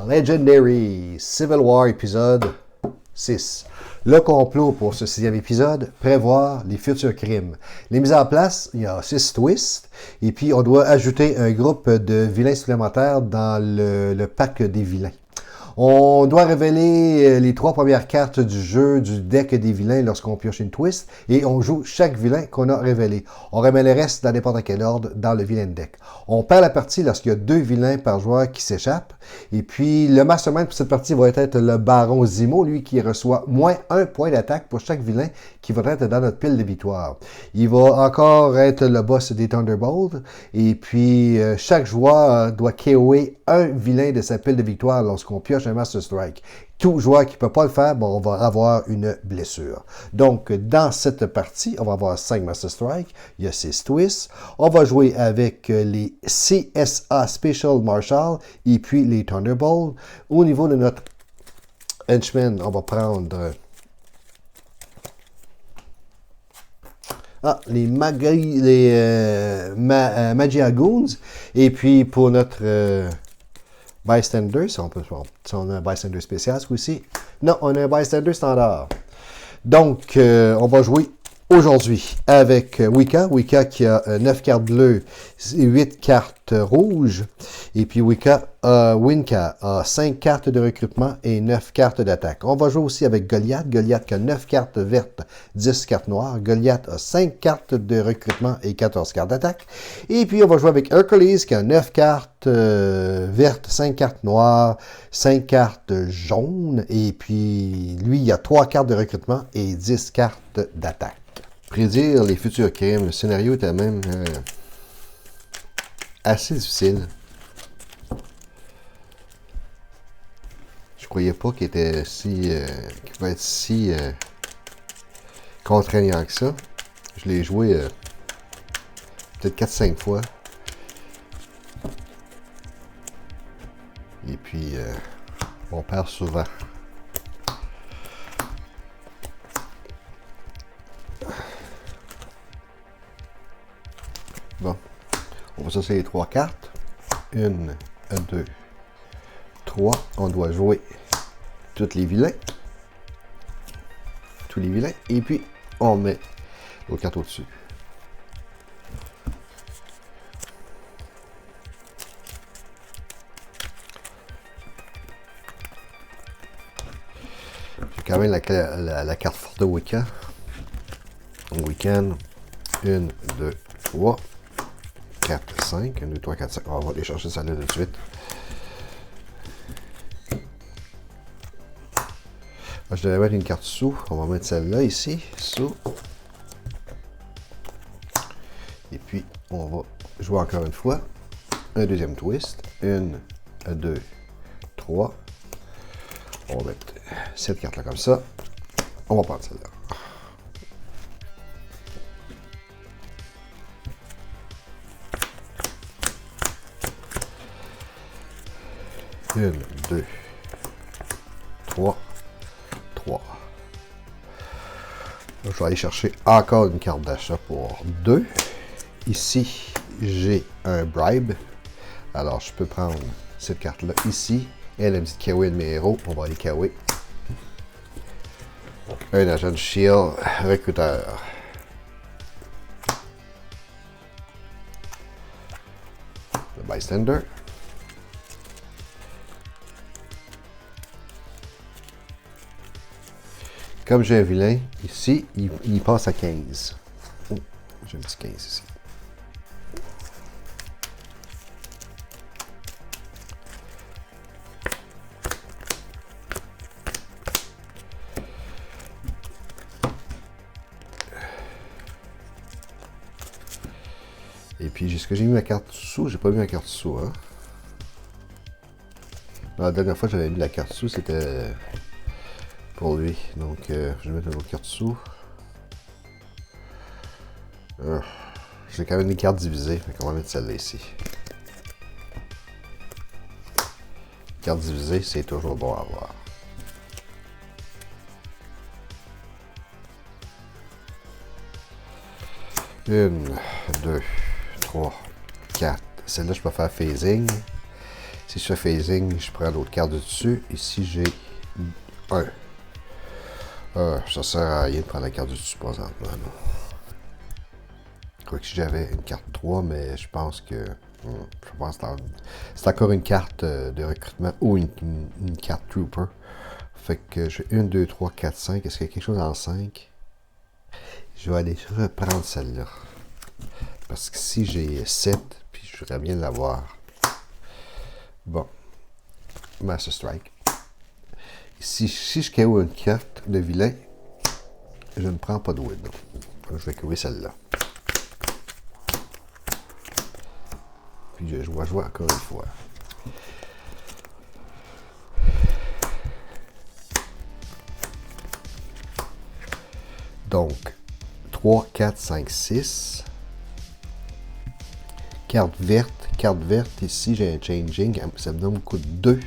Legendary Civil War épisode 6. Le complot pour ce 6e épisode, prévoir les futurs crimes. Les mises en place, il y a 6 twists, et puis on doit ajouter un groupe de vilains supplémentaires dans le pack des vilains. On doit révéler les 3 premières cartes du jeu du deck des vilains lorsqu'on pioche une twist et on joue chaque vilain qu'on a révélé. On remet le reste dans n'importe quel ordre dans le vilain deck. On perd la partie lorsqu'il y a 2 vilains par joueur qui s'échappent. Et puis le mastermind pour cette partie va être le baron Zemo, lui qui reçoit moins 1 point d'attaque pour chaque vilain qui va être dans notre pile de victoire. Il va encore être le boss des Thunderbolts. Et puis chaque joueur doit KO'er un vilain de sa pile de victoire lorsqu'on pioche un Master Strike. Tout joueur qui ne peut pas le faire, bon, on va avoir une blessure. Donc, dans cette partie, on va avoir 5 Master Strike, il y a 6 twists. On va jouer avec les CSA Special Marshal et puis les Thunderbolts. Au niveau de notre henchman, on va prendre les Magia Goons. Et puis, pour notre Bystander, si on a un Bystander spécial ce coup-ci. Non, on a un Bystander standard. Donc, on va jouer aujourd'hui avec Wicca. Wicca qui a 9 cartes bleues et 8 cartes rouges. Et puis Winka a 5 cartes de recrutement et 9 cartes d'attaque. On va jouer aussi avec Goliath. Goliath qui a 9 cartes vertes, 10 cartes noires. Goliath a 5 cartes de recrutement et 14 cartes d'attaque. Et puis on va jouer avec Hercules qui a 9 cartes vertes, 5 cartes noires, 5 cartes jaunes. Et puis lui, il a 3 cartes de recrutement et 10 cartes d'attaque. Prédire les futurs crimes, le scénario était même assez difficile. Je croyais pas qu'il était qu'il va être si contraignant que ça. Je l'ai joué peut-être 4-5 fois. Et puis on perd souvent. Bon, on va sortir les 3 cartes. 1, 2, 3. On doit jouer tous les vilains. Tous les vilains. Et puis, on met l'autre carte au-dessus. J'ai quand même la carte forte de Wicca. Week-end. 1, 2, 3. 4, 5, 1, 2, 3, 4, 5. On va aller chercher ça là de suite. Je devais mettre une carte sous. On va mettre celle-là ici, sous. Et puis, on va jouer encore une fois. Un deuxième twist. 1, 2, 3. On va mettre cette carte-là comme ça. On va prendre celle-là. 1, 2, 3, 3. Je vais aller chercher encore une carte d'achat pour 2. Ici, j'ai un bribe. Alors, je peux prendre cette carte-là ici. Elle me dit de KO'er de mes héros. On va aller KO'er. Un agent de Shield, recruteur. Le Bystander. Comme j'ai un vilain, ici, il passe à 15. Oh, j'ai un petit 15 ici. Et puis, est-ce que j'ai mis ma carte sous? J'ai pas mis ma carte sous, hein? La dernière fois que j'avais mis la carte sous, c'était pour lui. Donc, je vais mettre une autre carte sous. J'ai quand même des cartes divisées. Donc on va mettre celle-là ici. Carte divisée, c'est toujours bon à avoir. Une, deux, 3, 4. Celle-là, je peux faire phasing. Si je fais phasing, je prends l'autre carte dessus. Ici, j'ai 1. Ça sert à rien de prendre la carte dessus présentement. Quoique si j'avais une carte 3, mais je pense que c'est encore une carte de recrutement ou une carte Trooper. Fait que j'ai 1, 2, 3, 4, 5. Est-ce qu'il y a quelque chose en 5? Je vais aller reprendre celle-là. Parce que si j'ai 7, puis je voudrais bien l'avoir. Bon. Master Strike. Si je KO une carte de vilain, je ne prends pas de wood. Donc, je vais KO celle-là. Puis je vais jouer encore une fois. Donc, 3, 4, 5, 6. Carte verte. Carte verte, ici, j'ai un changing. Ça me donne beaucoup de 2.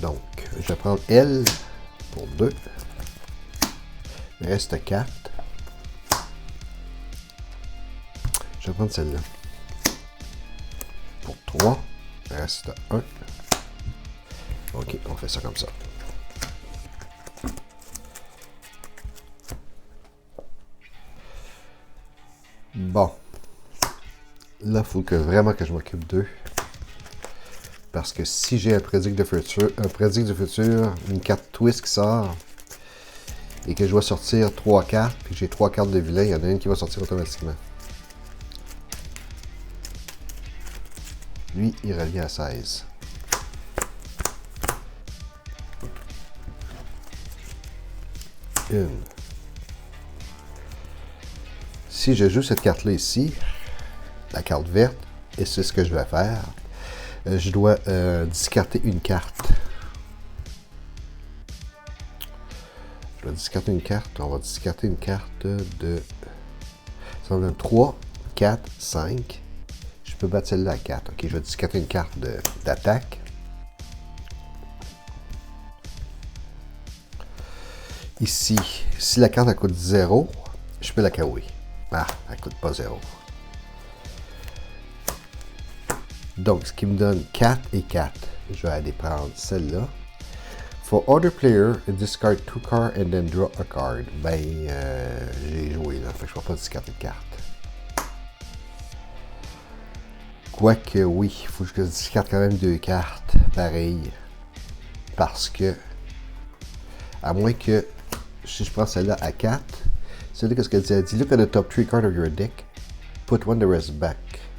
Donc, je vais prendre L pour 2. Il me reste 4. Je vais prendre celle-là. Pour 3. Il me reste 1. OK, on fait ça comme ça. Bon. Là, il faut vraiment que je m'occupe d'eux. Parce que si j'ai un prédict du futur, une carte twist qui sort, et que je dois sortir 3 cartes, puis j'ai 3 cartes de vilain, il y en a une qui va sortir automatiquement. Lui, il revient à 16. Une. Si je joue cette carte-là ici, la carte verte, et c'est ce que je vais faire, je dois discarter une carte. Je dois discarter une carte. On va discarter une carte de... Ça va donner 3, 4, 5. Je peux battre celle-là à 4. Ok, je vais discarter une carte d'attaque. Ici, si la carte elle coûte 0, je peux la KO'er. Ah, elle ne coûte pas 0. Donc, ce qui me donne 4 et 4. Je vais aller prendre celle-là. For other player, discard 2 cards and then draw a card. Ben, j'ai joué là, fait que je ne vais pas discarter de carte. Quoique, oui, il faut que je discarte quand même 2 cartes. Pareil. Parce que, à moins que, si je prends celle-là à 4, celle-là, qu'est-ce qu'elle dit? Elle dit, look at the top 3 cards of your deck. Put one the rest back.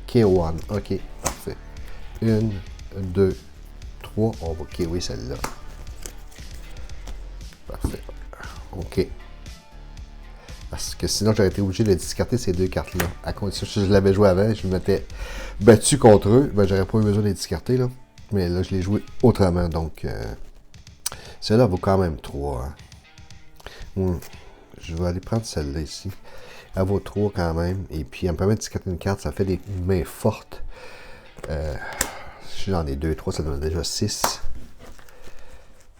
K1. Ok, parfait. 1, 2, 3. On va KO'er celle-là. Parfait. OK. Parce que sinon, j'aurais été obligé de discarter ces 2 cartes-là. À condition que je l'avais joué avant, je m'étais battu contre eux. Ben, j'aurais pas eu besoin de les discarter, là. Mais là, je l'ai joué autrement. Donc, celle-là vaut quand même 3. Hein. Je vais aller prendre celle-là ici. Elle vaut 3 quand même. Et puis, elle me permet de discarter une carte. Ça fait des mains fortes. Si j'en ai 2, 3, ça donne déjà 6.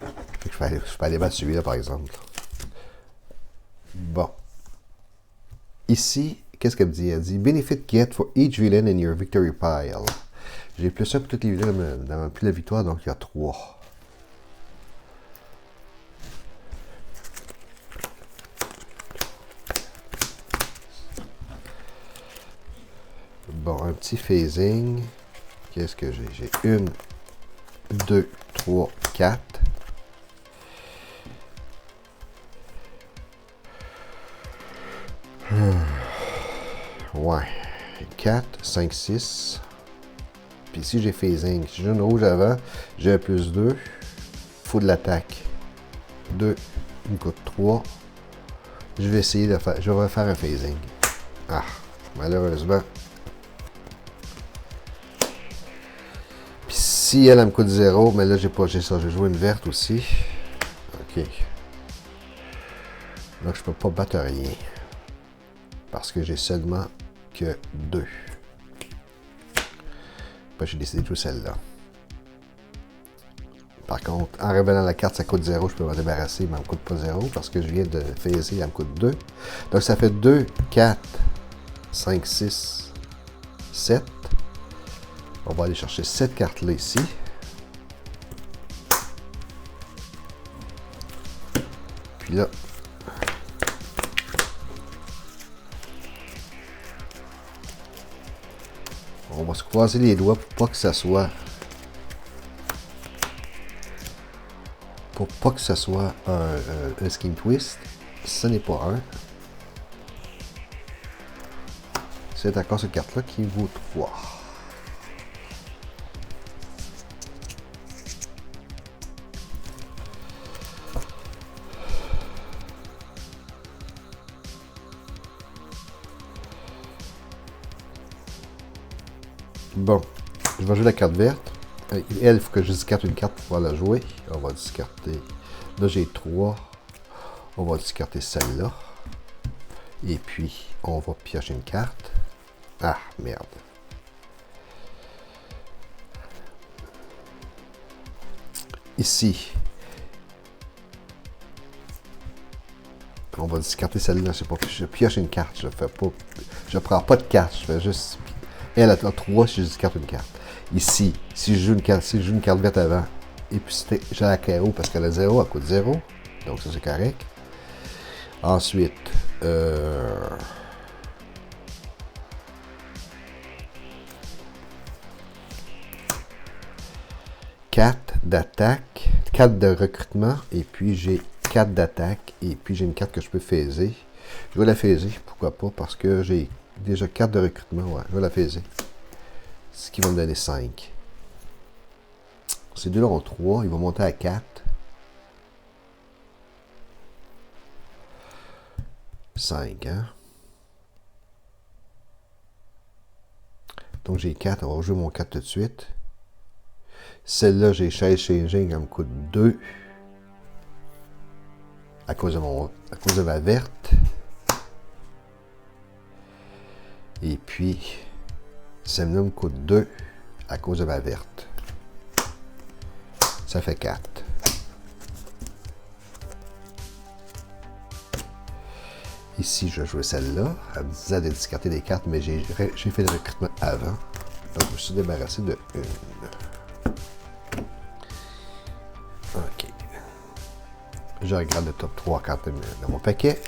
Je peux aller battre celui-là, par exemple. Bon. Ici, qu'est-ce qu'elle me dit? Elle dit, benefit get for each villain in your victory pile. J'ai plus 1 pour toutes les vilains dans ma pile de victoire, donc il y a 3. Bon, un petit phasing. Qu'est-ce que j'ai? J'ai 1, 2, 3, 4. Ouais. 4, 5, 6. Puis ici, j'ai phasing. Si j'ai une rouge avant, j'ai un plus 2. Faut de l'attaque. 2, une coûte 3. Je vais essayer de faire. Je vais faire un phasing. Ah, malheureusement. Puis si elle me coûte 0, mais là, j'ai pas ça. Je vais jouer une verte aussi. OK. Donc, je peux pas battre rien. Parce que j'ai seulement que 2. Puis j'ai décidé de jouer celle-là. Par contre, en révélant la carte, ça coûte 0. Je peux m'en débarrasser, mais elle ne me coûte pas 0. Parce que je viens de phaser, elle me coûte 2. Donc ça fait 2, 4, 5, 6, 7. On va aller chercher cette carte-là ici. Puis là, on va se croiser les doigts pour pas que ça soit... Pour pas que ça soit un skin twist. Ce n'est pas un. C'est encore cette carte-là qui vaut 3. Bon, je vais jouer la carte verte. Elle, il faut que je discarte une carte pour pouvoir la jouer. On va discarter. Là, j'ai 3. On va discarter celle-là. Et puis, on va piocher une carte. Ah, merde. Ici, on va discarter celle-là. Je pioche une carte. Je prends pas de carte. Je fais juste... Elle a 3 si je discarte une carte. Ici, si je joue une carte verte avant, et puis j'ai la KO parce qu'elle a 0, elle coûte 0. Donc ça c'est correct. Ensuite, 4 d'attaque, 4 de recrutement, et puis j'ai 4 d'attaque, et puis j'ai une carte que je peux phaser. Je vais la phaser, pourquoi pas, parce que j'ai déjà 4 de recrutement, ouais, je vais la phaser. Ce qui va me donner 5. Ces deux-là ont 3, ils vont monter à 4. 5, hein? Donc j'ai 4, on va jouer mon 4 tout de suite. Celle-là, j'ai Chase Changing, elle me coûte 2. À cause de ma verte. Et puis, celle-là me coûte 2 à cause de ma verte. Ça fait 4. Ici, je jouais celle-là. Elle me disait de discarter des cartes, mais j'ai fait le recrutement avant. Donc, je me suis débarrassé de une. OK. Je regarde le top 3 cartes dans mon paquet.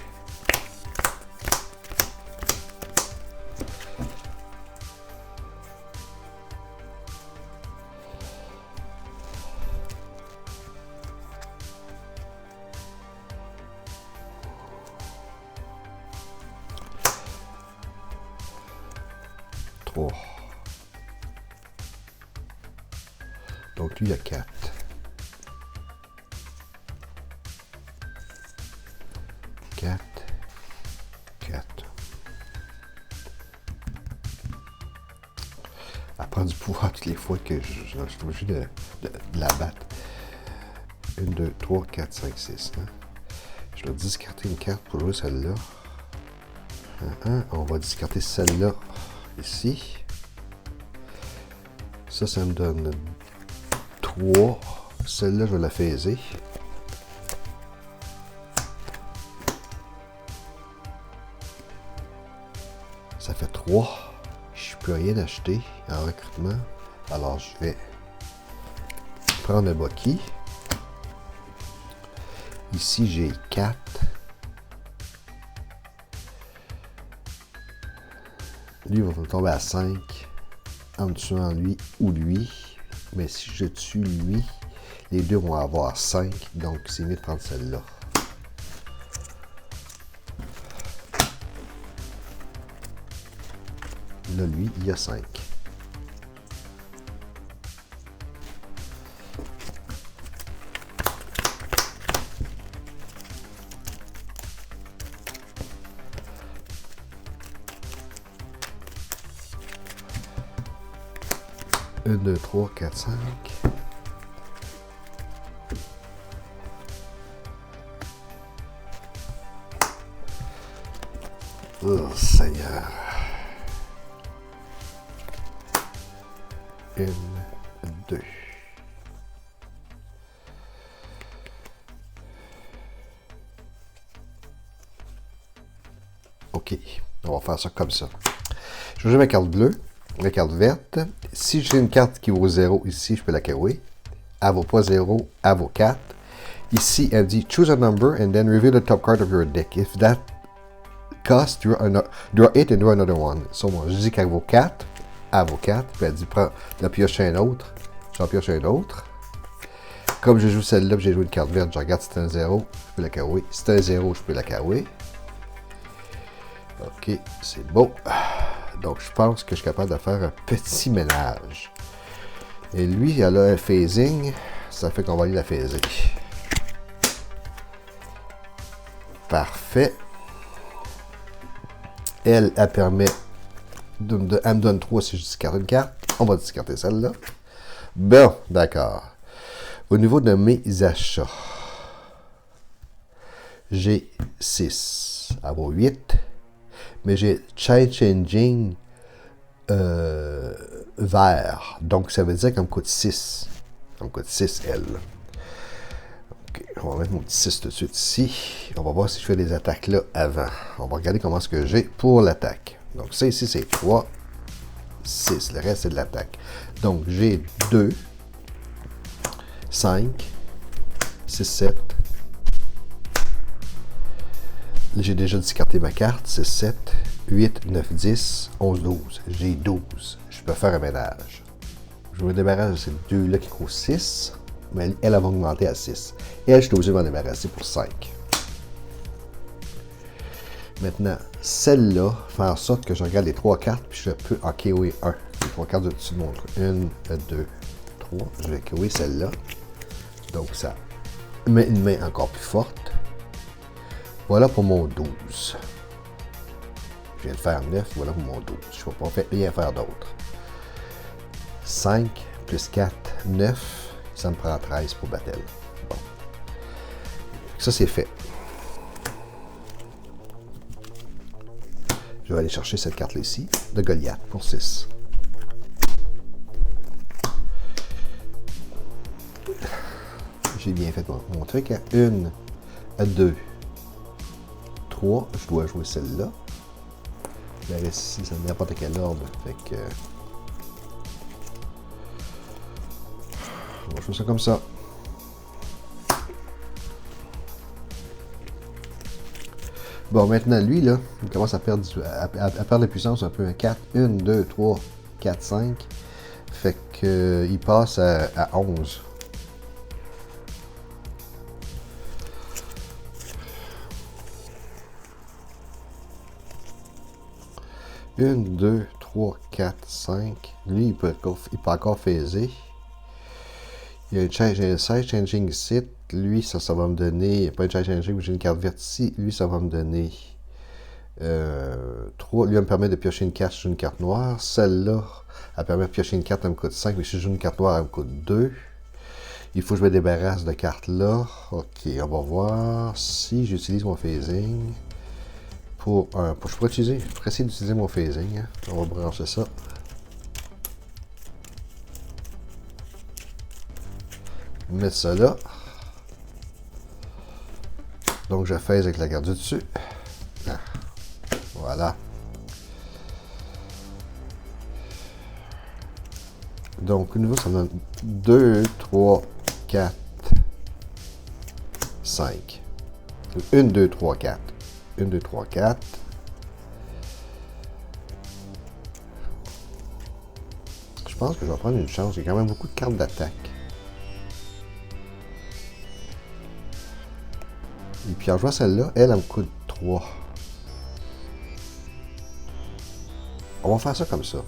Donc lui, il y a 4. Elle prend du pouvoir toutes les fois que je suis obligé de la battre. 1, 2, 3, 4, 5, 6. Hein? Je dois discarter une carte pour jouer celle-là. On va discarter celle-là ici. Ça me donne 3. Celle-là, je vais la phaser. Ça fait 3. Je ne peux rien acheter en recrutement. Alors, je vais prendre un Bucky. Ici, j'ai 4. Lui, il va tomber à 5 en me tuant lui ou lui. Mais si je tue lui, les deux vont avoir 5. Donc, c'est mieux de prendre celle-là. Là, lui, il y a 5. Un, 2, 3, 4, 5. Oh, Seigneur. 1, 2. OK. On va faire ça comme ça. Je vais jouer ma carte bleue. La carte verte. Si j'ai une carte qui vaut 0 ici, je peux la carrer. Elle vaut pas 0, elle vaut 4. Ici, elle dit choose a number and then reveal the top card of your deck. If that cost, draw it and draw another one. So, moi, je dis qu'elle vaut 4. Elle vaut 4. Puis elle dit prends la pioche un autre. J'en pioche un autre. Comme je joue celle-là, j'ai joué une carte verte, je regarde si c'est un 0, je peux la carrer. Si c'est un 0, je peux la carrer. Ok, c'est beau. Donc, je pense que je suis capable de faire un petit ménage. Et lui, elle a un phasing. Ça fait qu'on va aller la phaser. Parfait. Elle permet... elle me donne 3 si je discarte une carte. On va discarter celle-là. Bon, d'accord. Au niveau de mes achats, j'ai 6. Elle vaut 8. Mais j'ai changing vert. Donc, ça veut dire qu'elle me coûte 6. Elle me coûte 6, elle. Ok, on va mettre mon petit 6 tout de suite ici. On va voir si je fais des attaques là avant. On va regarder comment ce que j'ai pour l'attaque. Donc, ça ici, c'est 3, 6. Le reste, c'est de l'attaque. Donc, j'ai 2, 5, 6, 7. J'ai déjà discarté ma carte. 6, 7, 8, 9, 10, 11, 12. J'ai 12. Je peux faire un ménage. Je me débarrasse de ces deux-là qui coûtent 6. Mais elle va augmenter à 6. Et elle, je suis obligé de m'en débarrasser pour 5. Maintenant, celle-là, faire en sorte que je regarde les 3 cartes, puis je peux en KOer 1. Les 3 cartes de dessus montrent 1, 2, 3. Je vais KOer celle-là. Donc, ça met une main encore plus forte. Voilà pour mon 12. Je viens de faire 9, voilà pour mon 12. Je ne vais pas rien faire d'autre. 5 plus 4, 9. Ça me prend 13 pour battle. Bon. Ça, c'est fait. Je vais aller chercher cette carte-là ici, de Goliath, pour 6. J'ai bien fait mon truc. 1, 2, 3. Je dois jouer celle-là. La reste ici, ça n'importe quel ordre. Fait que... on va jouer ça comme ça. Bon, maintenant, lui, là, il commence à perdre de puissance un peu. 4, 1, 2, 3, 4, 5. Fait que il passe à 11. Une, 2, 3, 4, 5. Lui, il peut encore phaser. Il y a un side changing ici. Lui, ça va me donner. Pas un side changing, mais j'ai une carte verte ici. Lui, ça va me donner 3. Lui, elle me permet de piocher une carte sur une carte noire. Celle-là, elle permet de piocher une carte, elle me coûte 5. Mais si je joue une carte noire, elle me coûte 2. Il faut que je me débarrasse de cartes là. Ok, on va voir si j'utilise mon phasing. Je pourrais essayer d'utiliser mon phasing. Hein. On va brancher ça. Mettre ça là. Donc je phase avec la carte du dessus. Ah. Voilà. Donc au niveau, ça me donne 2, 3, 4, 5. 1, 2, 3, 4. 1, 2, 3, 4. Je pense que je vais prendre une chance. J'ai quand même beaucoup de cartes d'attaque. Et puis en jouant celle-là, elle me coûte 3. On va faire ça comme ça.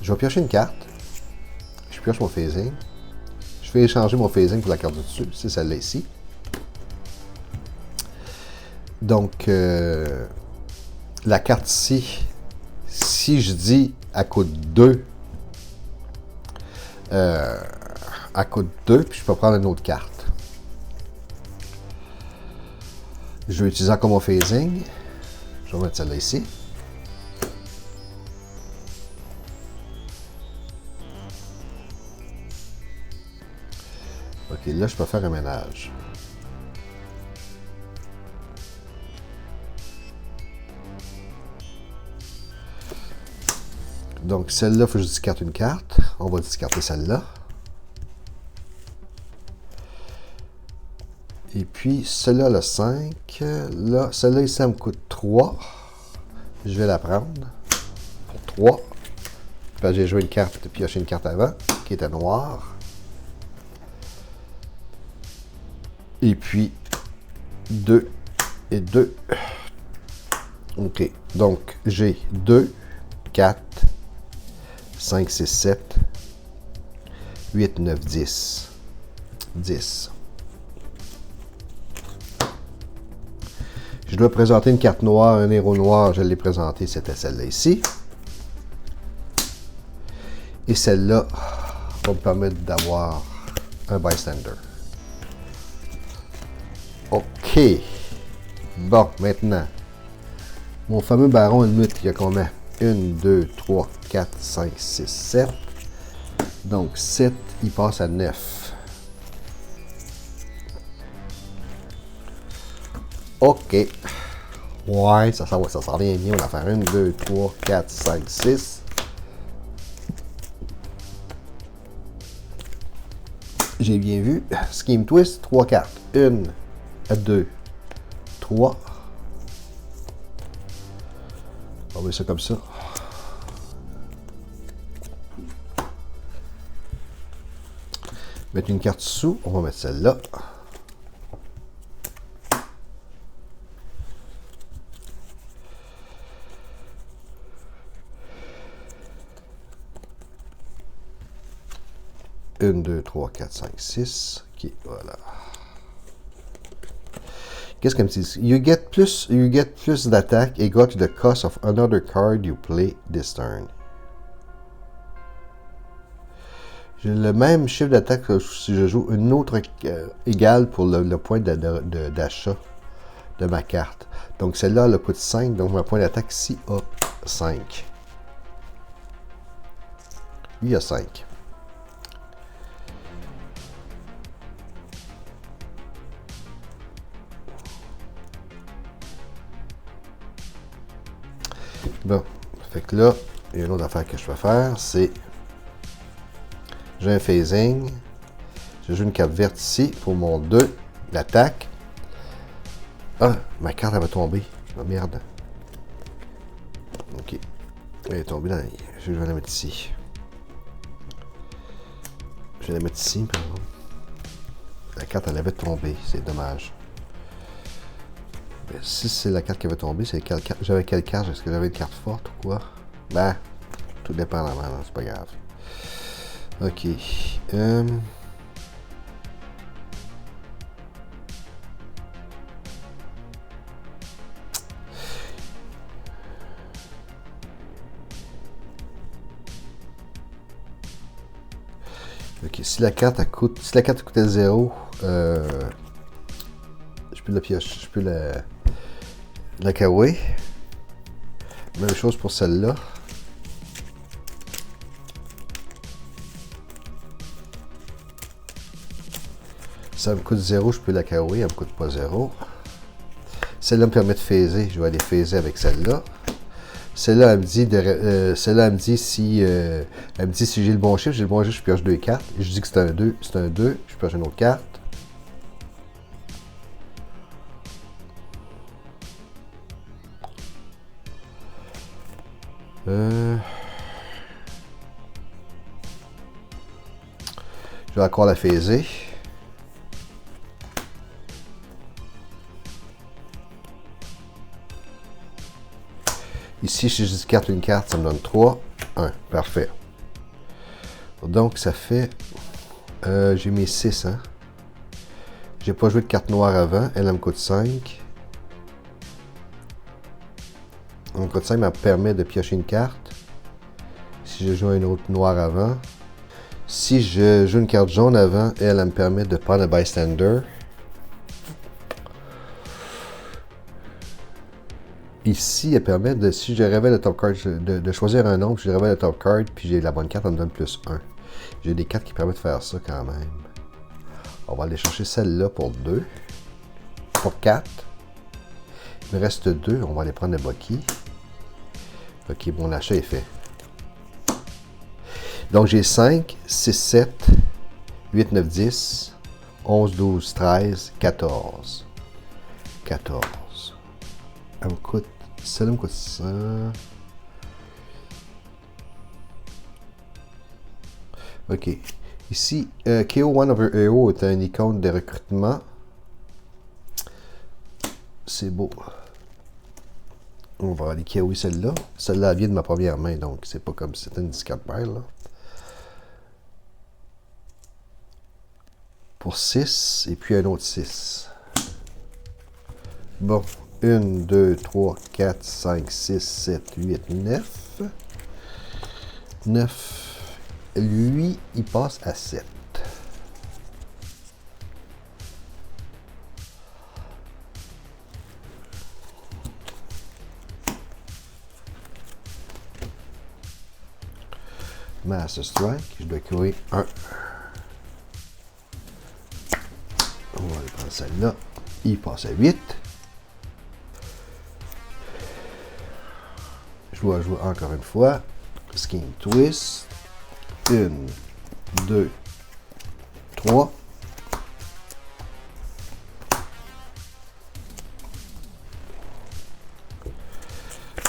Je vais piocher une carte. Je pioche mon phasing. Je vais échanger mon phasing pour la carte du dessus. C'est celle-là ici. Donc, la carte ici, si je dis elle coûte 2, elle coûte 2, puis je peux prendre une autre carte. Je vais utiliser encore mon phasing. Je vais mettre celle-là ici. Ok, là, je peux faire un ménage. Donc, celle-là, il faut que je discarte une carte. On va discarter celle-là. Et puis, celle-là, le 5. Là, celle-là, ici, ça me coûte 3. Je vais la prendre pour 3. Puis, j'ai joué une carte, pioché une carte avant, qui était noire. Et puis, 2 et 2. OK. Donc, j'ai 2, 4, 5, 6, 7, 8, 9, 10. 10. Je dois présenter une carte noire, un héros noir. Je l'ai présenté, c'était celle-là ici. Et celle-là va me permettre d'avoir un bystander. OK. Bon, maintenant, mon fameux baron Helmut, il y a combien? 1, 2, 3, 4, 5, 6, 7. Donc, 7, il passe à 9. OK. Ouais, ça s'en vient bien. On va faire 1, 2, 3, 4, 5, 6. J'ai bien vu. Scheme Twist, 3 cartes. 1, 2, 3. On va mettre ça comme ça. Mettre une carte sous. On va mettre celle-là. Une, 2, 3, 4, 5, 6. OK, voilà. Qu'est-ce qu'elle me dit? You get plus d'attaque equal to the cost of another card you play this turn. J'ai le même chiffre d'attaque que si je joue une autre égale pour le point d'achat de ma carte. Donc celle-là, elle coûte 5, donc mon point d'attaque ici a 5. Lui, il a 5. Bon, fait que là, il y a une autre affaire que je peux faire, c'est j'ai un phasing, je joue une carte verte ici pour mon 2, l'attaque. Ah, ma carte elle va tomber. Oh merde. Ok. Elle est tombée là. Je vais la mettre ici. Je vais la mettre ici, par exemple. La carte elle avait tombé, c'est dommage. Si c'est la carte qui avait tombé, c'est quelle carte? J'avais quelle carte? Est-ce que j'avais une carte forte ou quoi? Ben, tout dépendamment, c'est pas grave. Ok. Ok, si la carte coûtait 0, je peux la piocher, je peux la kawaii. Même chose pour celle-là. Ça me coûte 0, je peux la kawaii, elle me coûte pas 0. Celle-là me permet de phaser, je vais aller phaser avec celle-là. Celle-là, elle me dit si j'ai le bon chiffre, je pioche 2 cartes. Je dis que c'est un 2, je pioche une autre carte. Je vais encore la phaser. Ici, si je discarte une carte, ça me donne 3. 1. Parfait. Donc, ça fait... j'ai mis 6, hein. J'ai pas joué de carte noire avant. Elle me coûte 5. Elle me coûte 5, me permet de piocher une carte. Si je joue une autre noire avant. Si je joue une carte jaune avant, elle me permet de prendre le bystander. Ici, elle permet de, si je révèle le top card, de choisir un nombre, si je révèle le top card, puis j'ai la bonne carte, elle me donne plus 1. J'ai des cartes qui permettent de faire ça quand même. On va aller chercher celle-là pour 2. Pour 4. Il me reste 2, on va aller prendre le Bucky. Ok, mon achat est fait. Donc, j'ai 5, 6, 7, 8, 9, 10, 11, 12, 13, 14. 14. Elle me coûte... Celle-là me coûte 100. OK. Ici, KO One Over Hero est une icône de recrutement. C'est beau. On va aller KO celle-là. Celle-là vient de ma première main, donc c'est pas comme si c'était une discard paire, là. Pour 6, et puis un autre 6. Bon. 1, 2, 3, 4, 5, 6, 7, 8, 9. 9. Lui, il passe à 7. Master Strike, je dois créer un. On va aller prendre celle-là. Il passe à 8. Je dois jouer encore une fois. Skin Twist. 1, 2, 3.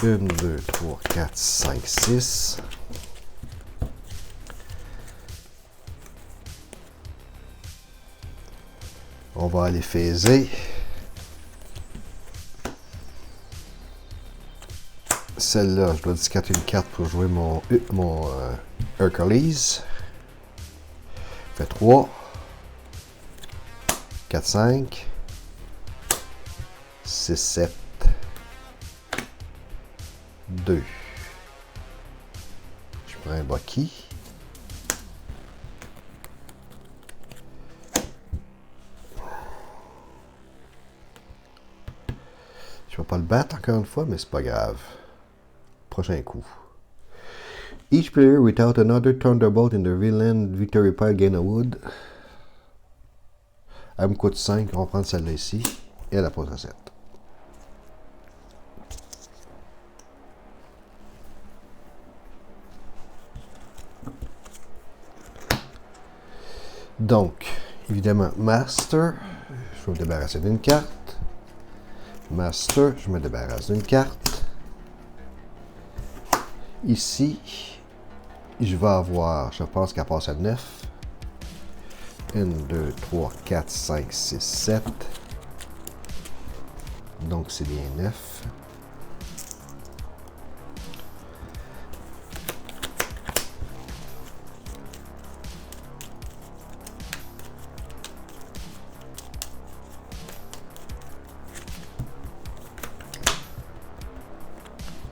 Une, 2, 3, 4, 5, 6. On va aller phaser. Celle-là, je dois discarter une carte pour jouer mon Hercules. Fait 3, 4, 5, 6, 7, 2. Je prends un Bucky. Je ne vais pas le battre encore une fois, mais c'est pas grave. Prochain coup. Each player without another Thunderbolt in the villain victory pile gain a wood. Elle me coûte 5, on va prendre celle-là ici. Et elle pose à 7. Donc, évidemment, Master, je vais me débarrasser d'une carte. Master, je me débarrasse d'une carte. Ici, je vais avoir, je pense qu'elle passe à 9. 1, 2, 3, 4, 5, 6, 7. Donc, c'est bien 9.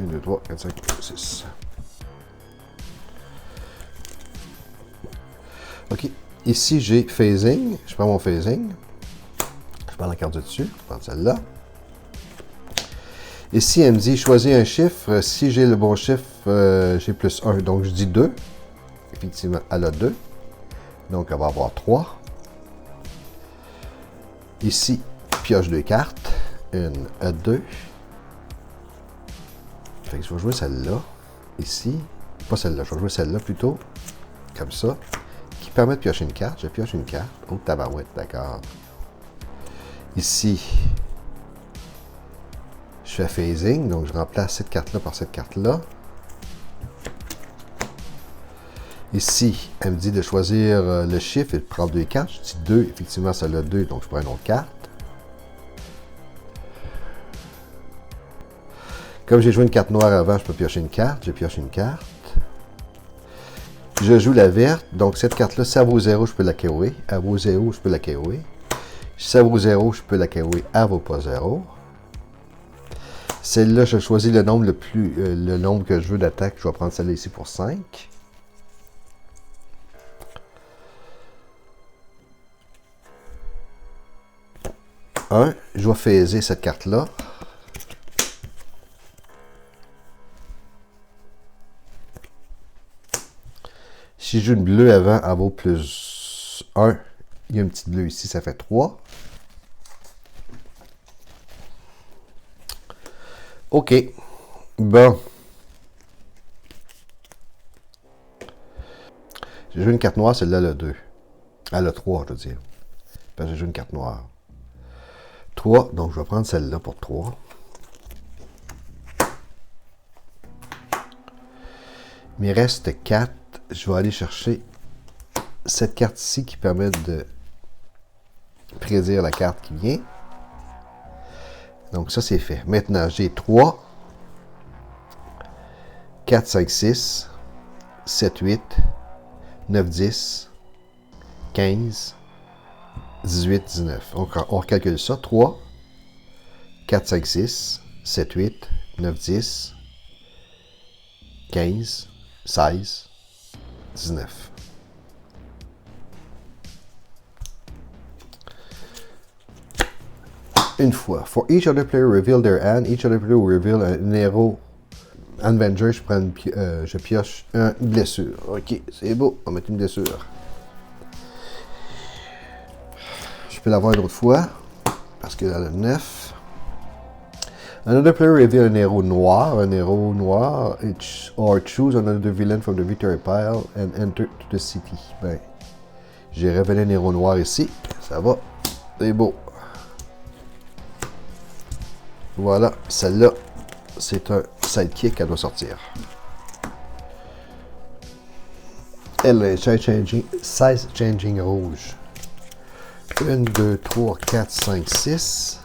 Un, 2, 3, 4, 5, 6. OK. Ici, j'ai phasing. Je prends mon phasing. Je prends la carte de dessus. Je prends celle-là. Ici, elle me dit choisis un chiffre. Si j'ai le bon chiffre, j'ai plus 1. Donc, je dis 2. Effectivement, elle a 2. Donc, elle va avoir 3. Ici, pioche 2 cartes. 1, 2. Fait que je vais jouer celle-là. Ici. Pas celle-là. Je vais jouer celle-là plutôt. Comme ça. Qui permet de piocher une carte. Je pioche une carte. Oh, tabarouette, d'accord. Ici, je fais phasing. Donc, je remplace cette carte-là par cette carte-là. Ici, elle me dit de choisir le chiffre et de prendre 2 cartes. Je dis 2. Effectivement, ça a 2. Donc, je prends une autre carte. Comme j'ai joué une carte noire avant, je peux piocher une carte. Je pioche une carte. Je joue la verte. Donc, cette carte-là, si elle vaut 0, je peux la KO'er. Elle vaut 0, je peux la KO'er. Si ça vaut 0, je peux la KO'er. Elle ne vaut pas 0. Celle-là, je choisis le nombre le nombre que je veux d'attaque. Je vais prendre celle-là ici pour 5. Je vais phaser cette carte-là. Si je joue une bleue avant, elle vaut plus 1. Il y a une petite bleue ici, ça fait 3. OK. Bon. J'ai joué une carte noire, celle-là, elle a 2. Elle a 3, je veux dire. Parce que j'ai joué une carte noire. 3, donc je vais prendre celle-là pour 3. Il me reste 4. Je vais aller chercher cette carte ici qui permet de prédire la carte qui vient. Donc ça, c'est fait. Maintenant, j'ai 3, 4, 5, 6, 7, 8, 9, 10, 15, 18, 19. On recalcule ça. 3, 4, 5, 6, 7, 8, 9, 10, 15, 16, 19. Une fois. For each other player reveal their hand, each other player will reveal un héros Avenger. Je pioche une blessure. Ok, c'est beau. On va mettre une blessure. Je peux l'avoir une autre fois. Parce que dans le 9. Another player reveal un héros noir. Un héros noir. Or choose another villain from the victory pile and enter to the city. Ben, j'ai révélé un héros noir ici. Ça va. C'est beau. Voilà, celle-là, c'est un sidekick qu'elle doit sortir. Elle est size changing rouge. 1, 2, 3, 4, 5, 6.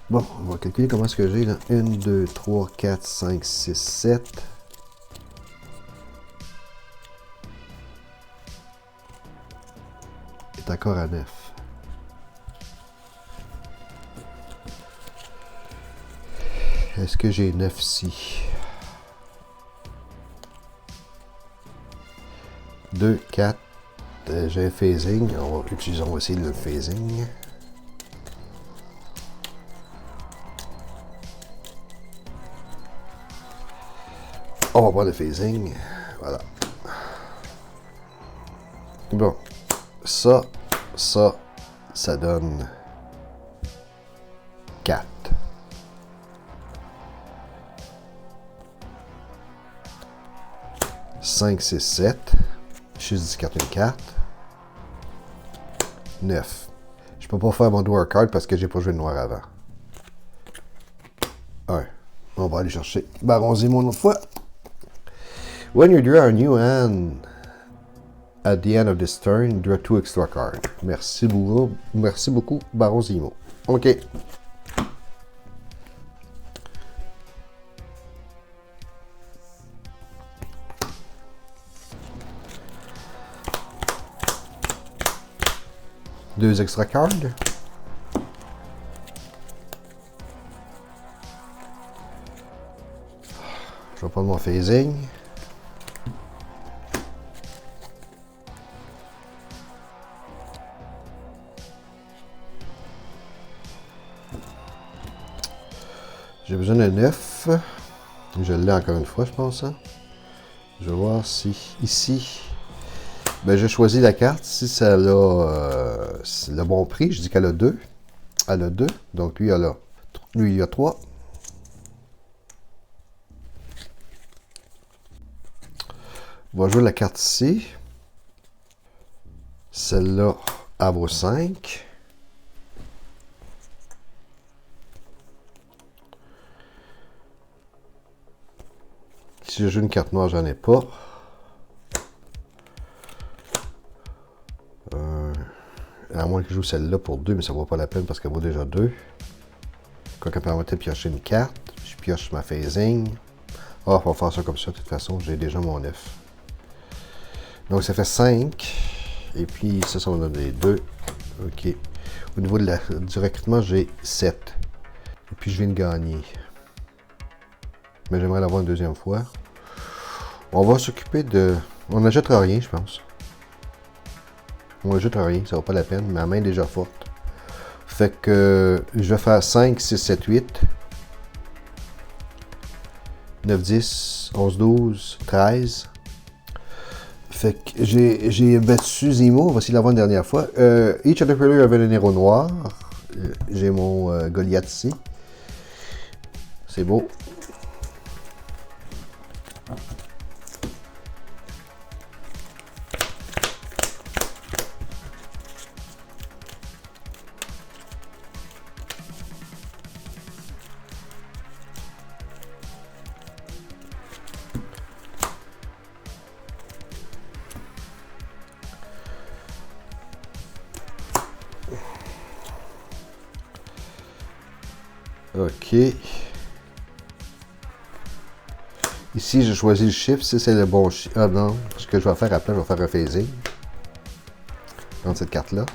Bon, on va calculer comment est-ce que j'ai là. 1, 2, 3, 4, 5, 6, 7. Est encore à 9. Est-ce que j'ai 9 ici? 2, 4. J'ai un phasing. On va essayer le phasing. On va voir le phasing. Voilà. Bon. Ça donne 4. « 5, 6, 7. Je discarte une carte. 9. Je peux pas faire mon draw card parce que j'ai pas joué de noir avant. 1. On va aller chercher Baron Zemo une autre fois. When you draw a new hand at the end of this turn, draw 2 extra cards. Merci beaucoup, Baron Zemo. OK. Deux extra cards. Je vais prendre mon phasing. J'ai besoin de 9. Je l'ai encore une fois, je pense. Hein? Je vais voir si ici, ben, j'ai choisi la carte. Si ça a le bon prix, je dis qu'elle a 2. Elle a 2. Donc lui, il a 3. On va jouer la carte ici. Celle-là, elle vaut 5. Si je joue une carte noire, j'en ai pas. À moins que je joue celle-là pour 2, mais ça vaut pas la peine parce qu'elle vaut déjà 2. Quoi qu'elle permettait de piocher une carte. Je pioche ma phasing. Ah, on va faire ça comme ça. De toute façon, j'ai déjà mon 9. Donc, ça fait 5. Et puis, ça va donner 2. OK. Au niveau du recrutement, j'ai 7. Et puis, je viens de gagner. Mais j'aimerais l'avoir une deuxième fois. On va s'occuper de... On n'ajoutera rien, je pense. On n'ajoutera rien, ça vaut pas la peine. Ma main est déjà forte. Fait que je vais faire 5, 6, 7, 8. 9, 10, 11, 12, 13. Fait que j'ai battu Zemo. On va essayer de l'avoir une dernière fois. Each other player avait un héros noir. J'ai mon Goliath ici. C'est beau. OK. Ici, j'ai choisi le chiffre. Si c'est le bon chiffre. Ah non. Ce que je vais faire après, je vais faire un phasing. Dans cette carte-là.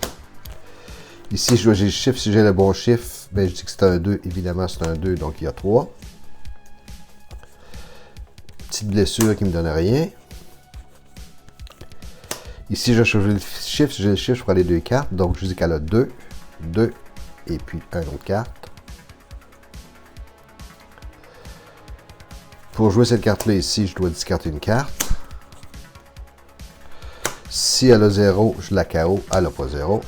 Ici, je choisis le chiffre. Si j'ai le bon chiffre, ben, je dis que c'est un 2. Évidemment, c'est un 2, donc il y a 3. Petite blessure qui ne me donne rien. Ici, je choisis le chiffre. Si j'ai le chiffre, je prends les deux cartes. Donc, je dis qu'elle a 2, 2, et puis une autre carte. Pour jouer cette carte-là ici, je dois discarter une carte. Si elle a 0, je la KO. Elle n'a pas 0.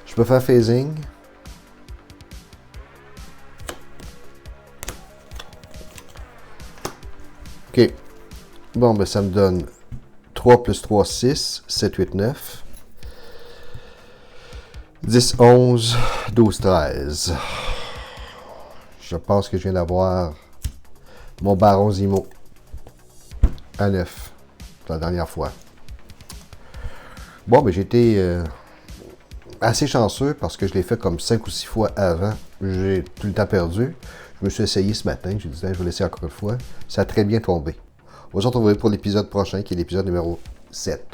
Je peux faire phasing. OK. Bon, ben ça me donne 3 plus 3, 6, 7, 8, 9. 10, 11, 12, 13. Je pense que je viens d'avoir mon Baron Zemo à 9 la dernière fois. Bon, ben j'ai été assez chanceux parce que je l'ai fait comme 5 ou 6 fois avant. J'ai tout le temps perdu. Je me suis essayé ce matin. J'ai dit, je vais laisser encore une fois. Ça a très bien tombé. On va se retrouver pour l'épisode prochain qui est l'épisode numéro 7.